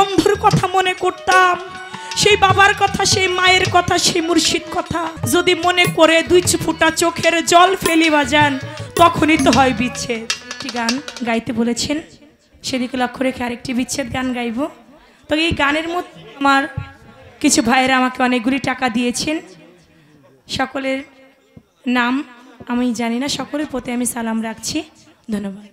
বন্ধুর কথা মনে করতাম, সেই বাবার কথা, সেই মায়ের কথা, সেই মুর্শিদ কথা যদি মনে করে দুই ফোঁটা চোখের জল ফেলি বাজান, তখনই তো হয় বিচ্ছেদ। একটি গান গাইতে বলেছেন, সেদিকে লক্ষ্য রেখে আরেকটি বিচ্ছেদ গান গাইব। তো এই গানের মধ্যে আমার কিছু ভাইয়েরা আমাকে অনেকগুলি টাকা দিয়েছেন, সকলের নাম আমি জানি না, সকলের প্রতি আমি সালাম রাখছি, ধন্যবাদ।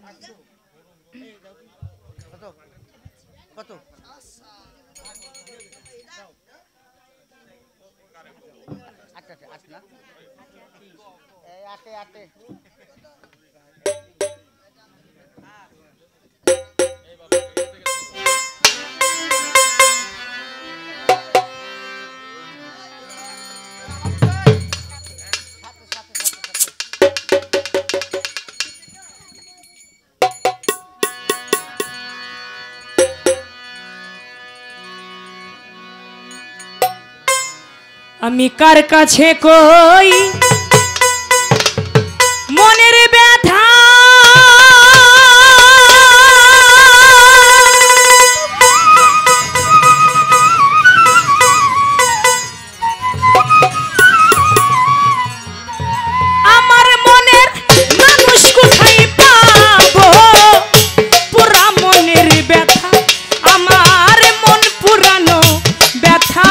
আমি কার কাছে কই মনের ব্যথা, আমার মনের মানুষ কোথায় পাবো, পুরা মনের ব্যথা, আমার মন পুরানো ব্যথা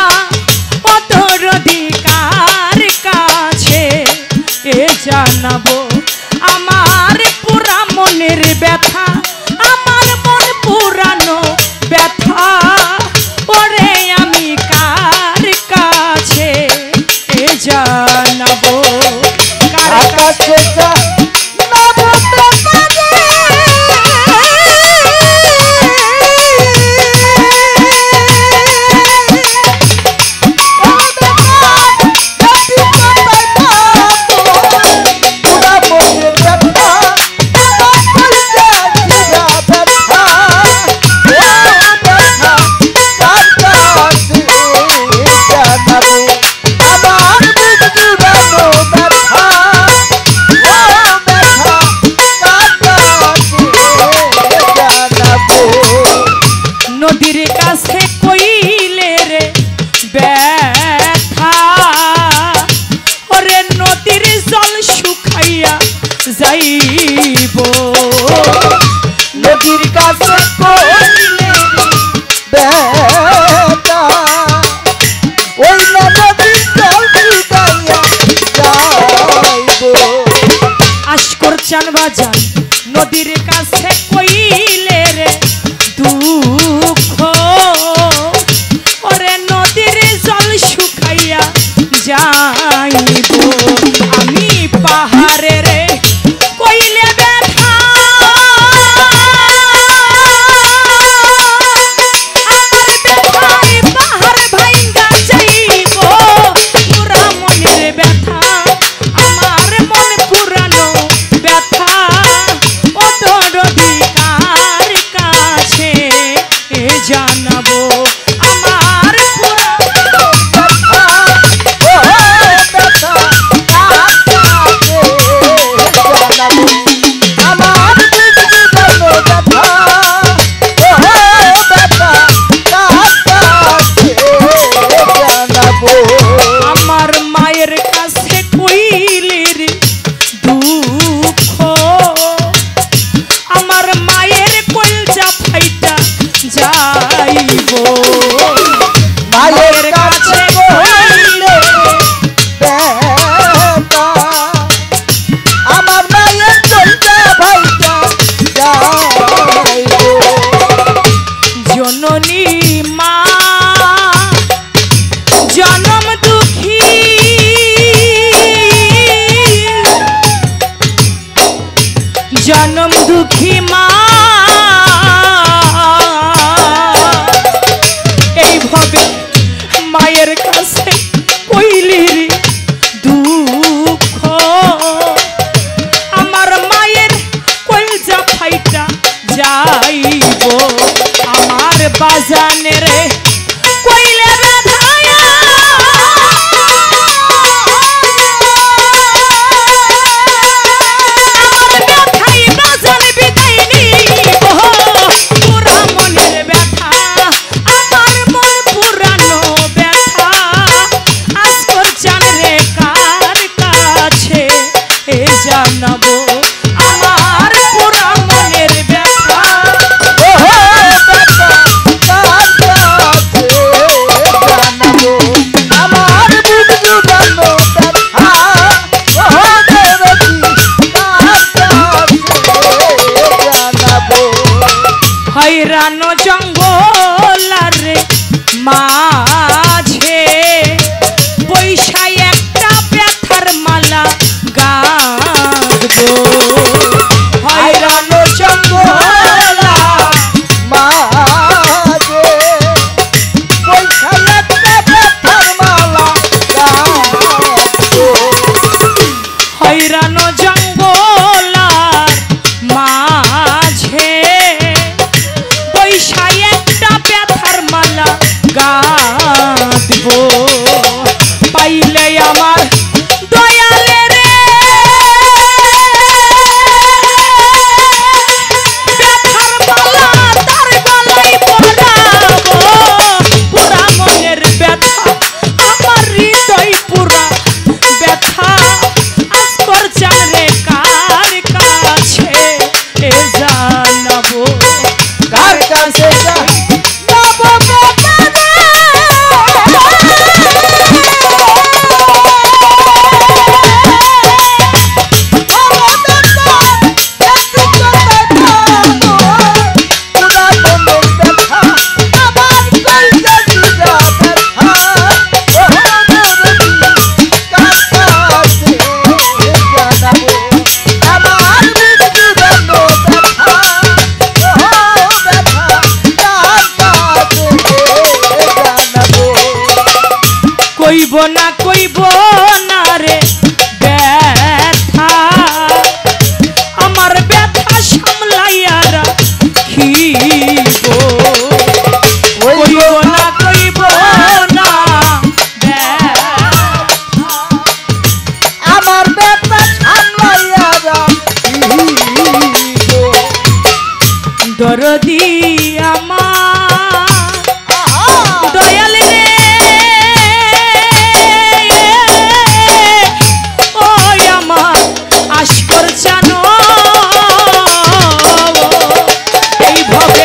অধিকার কাছে জানাবো, আমার পুরা মনের ব্যথা, আমার মন পুরানো ব্যথা, ওরে আমি কার কাছে জানাবো, কার কাছে নদীর কাছে কইলে রে ব্যথা, ওরে নদীর জল শুকাইয়া যাইব, নদীর কাছে কইলে ব্যথা, ওই নদীর জল শুকাইয়া যাইব, আশকর চান বাজান নদীর কাছে কইলে রে দুঃখ, ওরে নদীর জল শুকাইয়া যাইব, আমি পাহাড়ে রে কইলে ব্যথা, আমার ব্যথায় পাহাড় ভাঙ্গা যাইব, পুরা মনের ব্যথা, আমার মন পুরানো ব্যথা, অতর অধিকার কাছে জানাবো, আমার পুরা ব্যথা, ও ব্যথা কাছে জানাবো, আমার পুরানো ব্যথা, ও ব্যথা কাছে জানাবো, আমার মায়ের কাছে কইলের দুঃখ, আমার মায়ের কলজা ফাইটা যাইব, মায়ের কাছে কইলে ব্যথা, আমার মায়ের কলজা ফাইটা যাইব, জননী মা জনম দুঃখী, জনম দুঃখী মা, এইভাবে মায়ের কাছে কইলির দুঃখ, আমার মায়ের কলজা ফাইটা যাইব, আমার বাজানে রে কইলে ব্যথায়া, আমার ব্যথাই বাজান বিদায় নিব, পুরা মনের ব্যথা, না কইব না রে ব্যথা আমার ব্যথা সামলাইয়া রাখিব কইব না কইব না আমার ব্যথা সামলাইয়া রাখিব দরদি আমার দয়াল রে ওই আমার আশকর জানো এইভাবে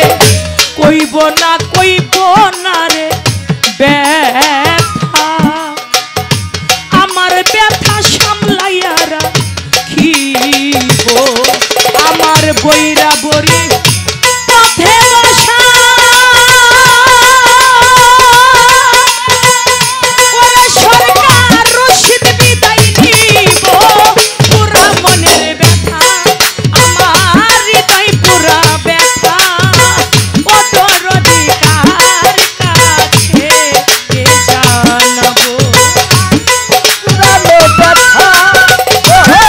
কইব না রে ব্যথা আমার ব্যথা সামলাইয়া রাখিব আমার বইরা বরি পথে বসা ওরে সরকার রশিদ বিদায় নিব পুরা মনের ব্যথা আমার হৃদয় পুরা ব্যথা ও দরদি কার কাছে জানাবো পুরানো ব্যথা ওহে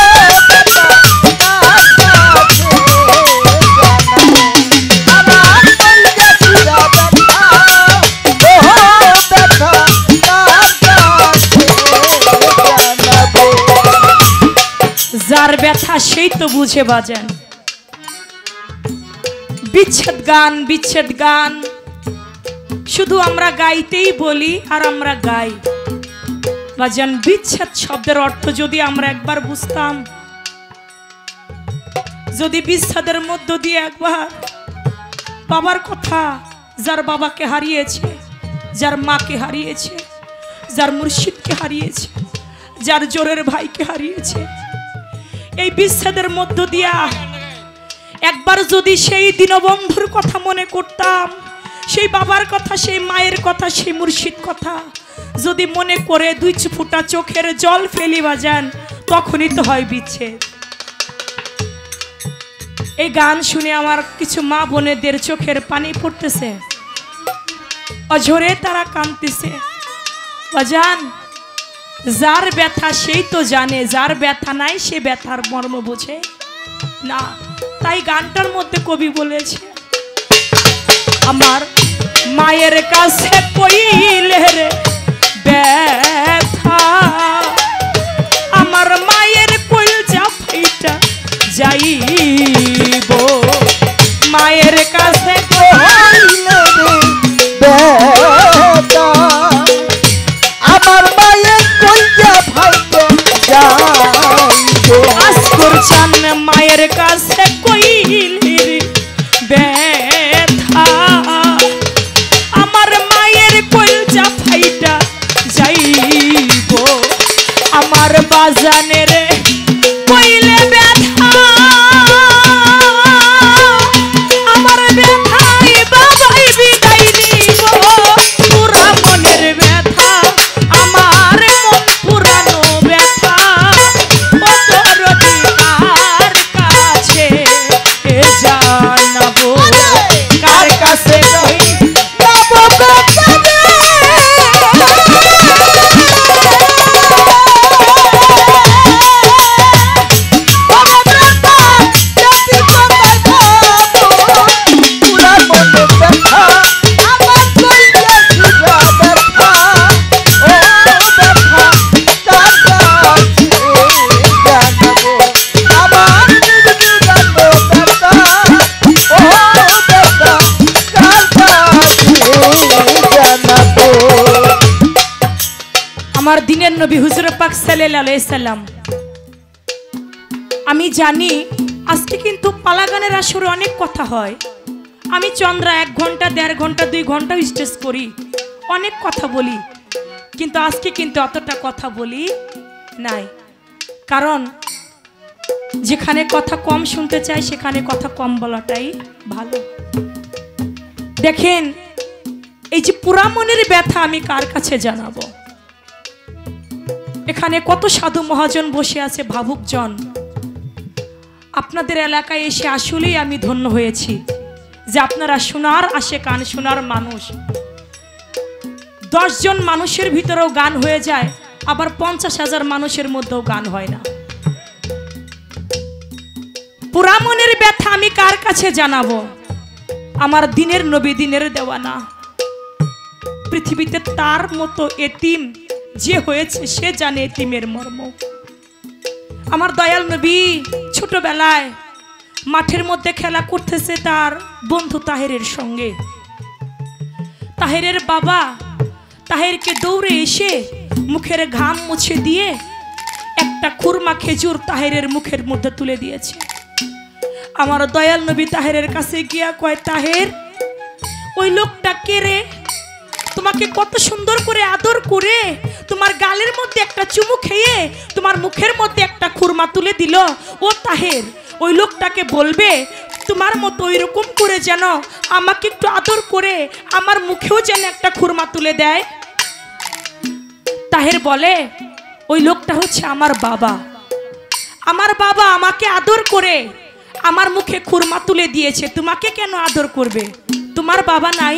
ব্যথা কার কাছে জানাবো আমার কইয়া পুরা ব্যথা ওহে ব্যথা কার কাছে জানাবো যার ব্যথা সেই তো বুঝে বাজান বিচ্ছেদ গান শুধু আমরা গাইতেই বলি আর আমরা গাই বাজান বিচ্ছেদ শব্দের অর্থ যদি আমরা একবার বুঝতাম যদি বিচ্ছেদের মধ্য দিয়ে একবার বাবার কথা যার বাবাকে হারিয়েছে যার মাকে হারিয়েছে যার মুর্শিদকে হারিয়েছে যার জোরের ভাইকে হারিয়েছে এই বিচ্ছেদের মধ্য দিয়া একবার যদি সেই দীনবন্ধুর কথা মনে করতাম সেই বাবার কথা সেই মায়ের কথা সেই মুর্শিদ কথা যদি মনে করে দুই ফোঁটা চোখের জল ফেলি বাজান তখনই তো হয় বিচ্ছেদ এই গান শুনে আমার কিছু মা বোনেদের চোখের পানি পড়তেছে অঝরে তারা কাঁদতেছে বাজান যার ব্যথা সেই তো জানে যার ব্যথা নাই সে ব্যথার মর্ম বোঝে না তাই গানটার মধ্যে কবি বলেছে আমার মায়ের কাছে কইলে রে ব্যথা আমার মায়ের কলজা ফাইটা যাইব মায়ের কাছে কইলে রে ব্যথা আমার মায়ের কইয়া ফাইটা যাইবো আজকুর চান মায়ের কাছে কইলে রে ব্যথা আমার মায়ের কলজা ফাইটা যাইব আমার বাজানের কইলে ব্যথা আমার ব্যথাই বাবাই বিদায় নিব পুরা মনের ব্যথা আমার মন পুরানো ব্যথা কার কাছে জানাবো কার কাছে আমার দিনের নবী হুজুর পাক সাল্লাল্লাহু আলাইহি সাল্লাম আমি জানি আজকে কিন্তু পালা গানের আসরে অনেক কথা হয় আমি চন্দ্রা 1 ঘন্টা 1.5 ঘন্টা 2 ঘন্টা স্টেজ করি অনেক কথা বলি কিন্তু আজকে কিন্তু অতটা কথা বলি নাই কারণ যেখানে কথা কম শুনতে চাই সেখানে কথা কম বলাটাই ভালো দেখেন এই যে পুরা মনের ব্যথা আমি কার কাছে জানাবো এখানে কত সাধু মহাজন বসে আছে ভাবুকজন আপনাদের এলাকায় এসে আসলেই আমি ধন্য হয়েছি যে আপনারা শোনার আসে কান শোনার মানুষ 10 জন মানুষের ভিতরেও গান হয়ে যায়, আবার 50,000 মানুষের মধ্যেও গান হয় না। পুরা মনের ব্যথা আমি কার কাছে জানাবো? আমার দিনের নবী, দিনের দেওয়ানা। পৃথিবীতে তার মতো এতিম যে হয়েছে সে জানে এতিমের মর্ম। আমার দয়াল নবী ছোটবেলায় মাঠের মধ্যে খেলা করতেছে তার বন্ধু তাহেরের সঙ্গে। তাহেরের বাবা তাহেরকে দৌড়ে এসে মুখের ঘাম মুছে দিয়ে একটা খুরমা খেজুর তাহেরের মুখের মধ্যে তুলে দিয়েছে। আমার দয়াল নবী তাহেরের কাছে গিয়া কয়, তাহের, ওই লোকটা কে রে? তোমাকে কত সুন্দর করে আদর করে তোমার গালের মধ্যে একটা চুমু খেয়ে তোমার মুখের মধ্যে একটা খুরমা তুলে দিল। ও তাহের, ওই লোকটাকে বলবে তোমার মতো ওইরকম করে যেন আমাকে একটু আদর করে আমার মুখেও যেন একটা খুরমা তুলে দেয়। তাহের বলে, ওই লোকটা হচ্ছে আমার বাবা। আমার বাবা আমাকে আদর করে আমার মুখে খুরমা তুলে দিয়েছে, তোমাকে কেন আদর করবে? তোমার বাবা নাই,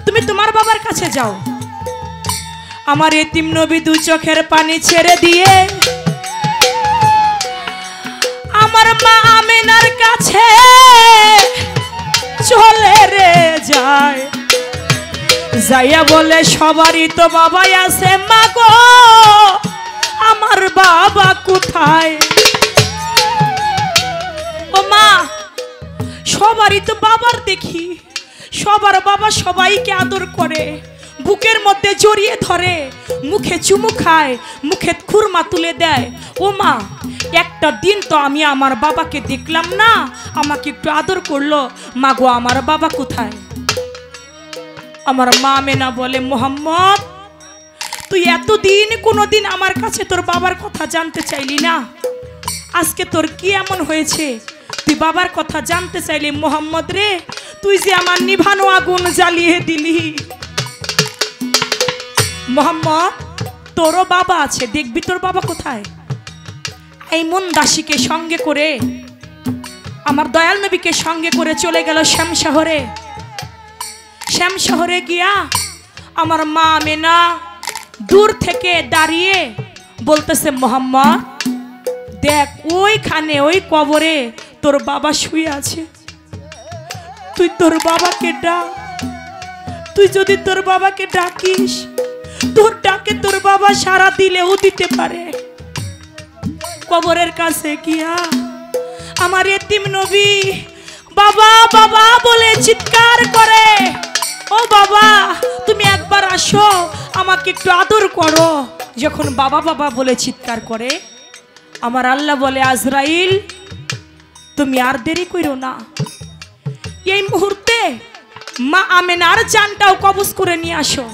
তুমি তোমার বাবার কাছে যাও। আমার এতিম নবী দু চোখের পানি ছেড়ে দিয়ে আমার মা আমেনার কাছে চলে রে যায়। যাইয়া বলে, সবারই তো বাবাই আছে, মা গো আমার বাবা কোথায়? ও মা, সবারই তো বাবার দেখি, সবার বাবা সবাইকে আদর করে, বুকের মধ্যে জড়িয়ে ধরে, মুখে চুমু খায়, মুখে খুরমা তুলে দেয়। ও মা, একটা দিন তো আমি আমার বাবাকে দেখলাম না, আমাকে একটু আদর করলো, মা গো আমার বাবা কোথায়? আমার মা মেনা বলে, মোহাম্মদ, তুই এতদিন কোনোদিন আমার কাছে তোর বাবার কথা জানতে চাইলি না, আজকে তোর কি এমন হয়েছে তুই বাবার কথা জানতে চাইলি? মোহাম্মদ রে, তুই যে আমার নিভানো আগুন জ্বালিয়ে দিলি। মোহাম্মদ, তোরও বাবা আছে, দেখবি তোর বাবা কোথায়। এই মন দাসীকে সঙ্গে করে আমার দয়াল নবীকে সঙ্গে করে চলে গেল শ্যাম শহরে। শ্যাম শহরে গিয়া আমার মা মেনা দূর থেকে দাঁড়িয়ে বলতেছে, মোহাম্মদ দেখ, ওইখানে ওই কবরে তোর বাবা শুয়ে আছে, তুই তোর বাবাকে ডাক। তুই যদি তোর বাবাকে ডাকিস, তোর ডাকে তোর বাবা সারা দিলেও দিতে পারে। কবরের কাছে গিয়া আমার এতিম নবী বাবা বাবা বলে চিৎকার করে, ও বাবা তুমি একবার আসো, আমাকে একটু আদর করো। যখন বাবা বাবা বলে চিৎকার করে, আমার আল্লাহ বলে, আজরাইল তুমি আর দেরি করো না, এই মুহূর্তে মা আমেনার জানটাও কবজ করে নিয়ে আসো।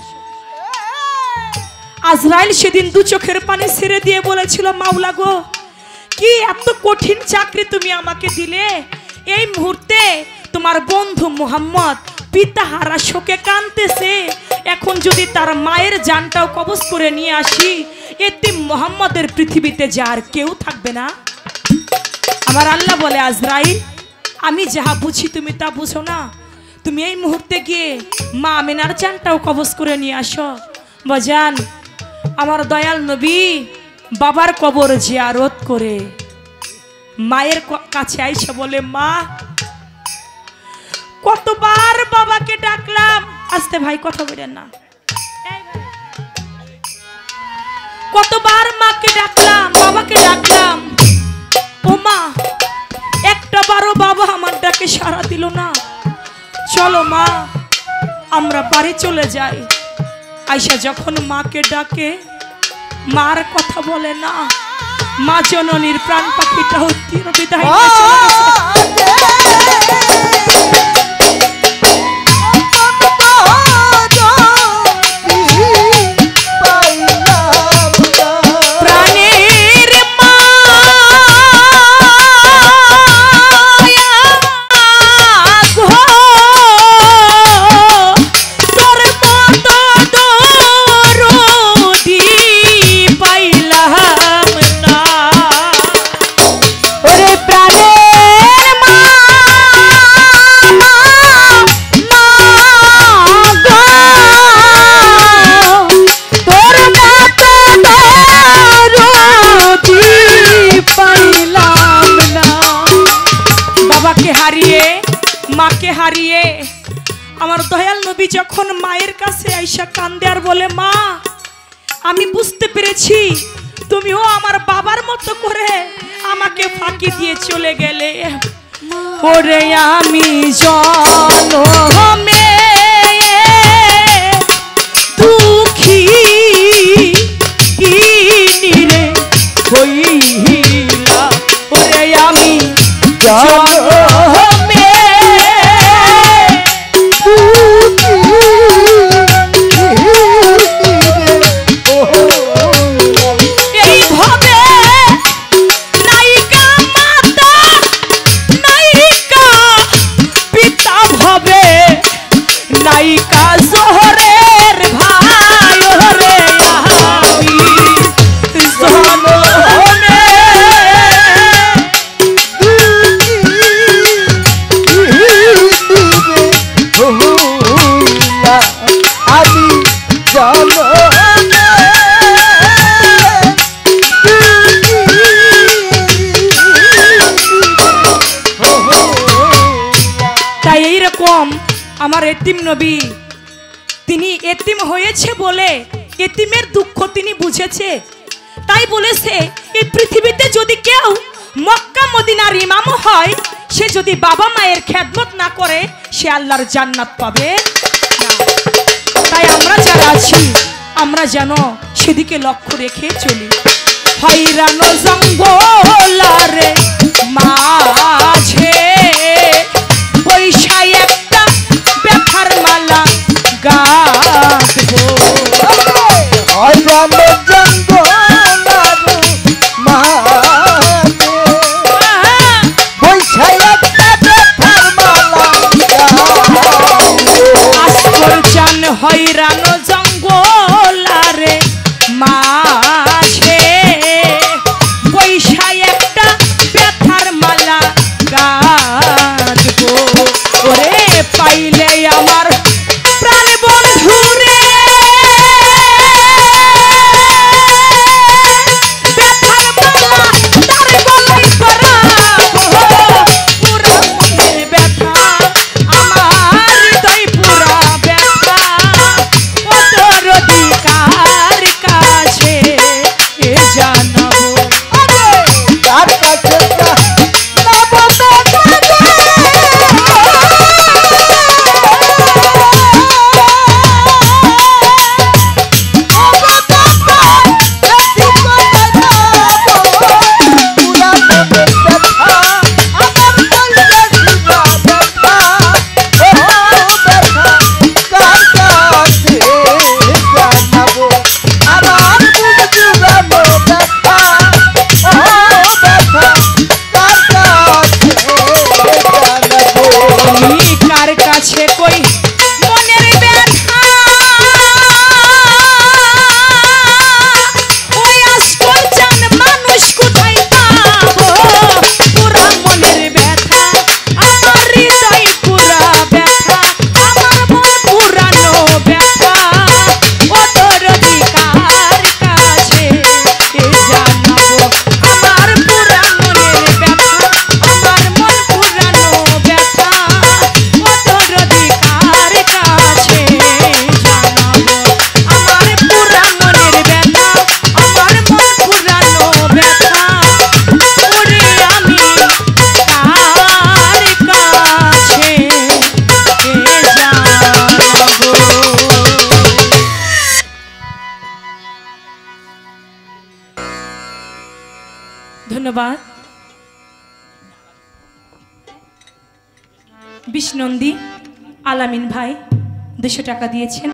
আজরাইল সেদিন দু চোখের পানি ছেড়ে দিয়ে বলেছিল, মাওলা গো, কি এত কঠিন চাকরি তুমি আমাকে দিলে। এই মুহূর্তে তোমার বন্ধু মুহাম্মদ পিতাহারা শোকে কাঁদতেছে, এখন যদি তার মায়ের জানটাও কবজ করে নিয়ে আসি, এতিম মুহাম্মদের পৃথিবীতে যার কেউ থাকবে না। আমার আল্লাহ বলে, আজরাইল আমি যাহা বুঝি তুমি তা বুঝো না, তুমি এই মুহূর্তে গিয়ে মা আমেনার জানটাও কবজ করে নিয়ে আসো। বাজান, আমার দয়াল নবী বাবার কবর জিয়ারত করে মায়ের কাছে আইসা বলে, মা কতবার বাবাকে ডাকলাম, আস্তে ভাই কথা বলেন না, কতবার মাকে ডাকলাম, বাবাকে ডাকলাম, ও মা একটা বারো বাবা আমার ডাকে সাড়া দিল না। চলো মা আমরা বাড়ি চলে যাই। আয়শা যখন মাকে ডাকে, মার কথা বলে না, মা জননীর প্রাণ পাখিটা হচ্ছে বিদায় নিয়ে চলে গেছে। তখন মায়ের কাছে আইসা কান্দে আর বলে, মা আমি বুঝতে পেরেছি তুমিও আমার বাবার মতো করে আমাকে ফাঁকি দিয়ে চলে গেলে। ওরে আমি জনমে দুঃখী রে হইলা, ওরে আমি জনমে এইভাবে নায়িকা মাতা নায়িকা পিতা ভবে নায়িকা জোহরের ভাই, ওরে আমি জনমে আমি চলো তাই এইরকম আমার এতিম নবী, তিনি এতিম হয়েছে বলে এতিমের দুঃখ তিনি বুঝেছে। তাই বলেছে এই পৃথিবীতে যদি কেউ মক্কা মদিনার ইমাম হয়, সে যদি বাবা মায়ের খেদমত না করে সে আল্লাহর জান্নাত পাবে না। তাই আমরা যারা আছি আমরা যেন সেদিকে লক্ষ্য রেখে চলি। হইরানো জঙ্গলারে মাঝে বৈশাই একটা ব্যথার মালা গাঁথবো। হইরানো জঙ্গলার মাঝে বৈশাই একটা ব্যথার মালা আস্তর চান হইরানো জঙ্গলারে মাঝে বৈশাই একটা ব্যথার মালা গাঁথবো। ওরে পাইলে আমার প্রাণ বন্ধুরে ব্যথার মালা তার গলায় পরাবো। পুরা মনের ব্যথা আমার হৃদয় পুরা ব্যথা, ও তোর অধিকার কাছে এ জানাবো। তার কাছে আমি কার কাছে কই মনের ব্যথা, ওই আজকল জান মানুষ কোথায় পাবো। পুরা মনের ব্যথা আমার হৃদয় পুরা ব্যথা, আমার মন পুরানো ব্যথা, ও তোর অধিকার কাছে এ জানাবো। আমার পুরা মনের ব্যথা আমার মন পুরানো ব্যথা, ও তোর অধিকার কাছে জানাবো। আমার পুরা মনের ব্যথা আমার মন পুরানো ব্যথা, ওরে আমি কার কাছে জানাবো। ধন্যবাদ। বিষ্ণন্দী আলামিন ভাই 200 টাকা দিয়েছেন।